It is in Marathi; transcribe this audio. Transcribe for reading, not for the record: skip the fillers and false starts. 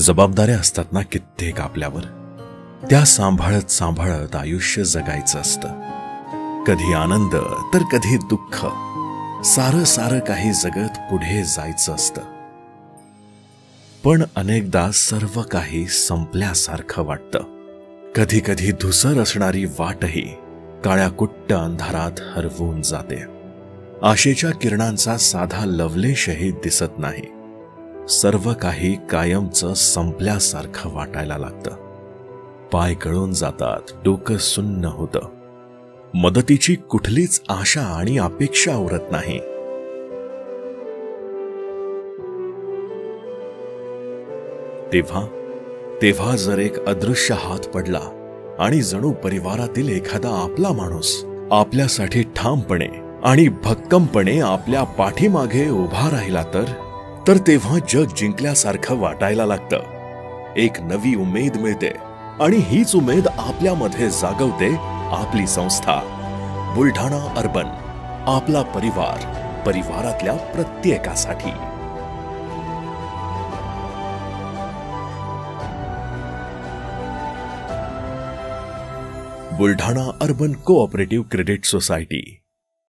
जबाबदाऱ्या असतात ना कित्येक आपल्यावर, त्या सांभाळत सांभाळत आयुष्य जगायचं असतं. कधी आनंद तर कधी दुःख, सारं सारं काही जगत पुढे जायचं असतं. पण अनेकदा सर्व काही संपल्यासारखं वाटतं. कधी कधी धुसर असणारी वाटही काळ्या कुट्ट अंधारात हरवून जाते. आशेच्या किरणांचा साधा लवलेशही दिसत नाही. सर्व काही कायमचं संपल्यासारखं वाटायला लागतं. पाय गळून जातात, डोकं सुन्न होतं. मदतीची कुठलीच आशा आणि अपेक्षा उरत नाही. तेव्हा जर एक अदृश्य हात पडला आणि जणू परिवारातील एखादा आपला माणूस आपल्यासाठी ठामपणे आणि भक्कमपणे आपल्या पाठीमागे उभा राहिला तर तेव्हा जग जिंकल्यासारखं वाटायला लागतं. एक नवी उमेद मिळते आणि हीच उमेद आपल्यामध्ये जागवते आपली संस्था बुलढाणा अर्बन. आपला परिवार, परिवारातल्या प्रत्येकासाठी. Buldhana urban cooperative credit society.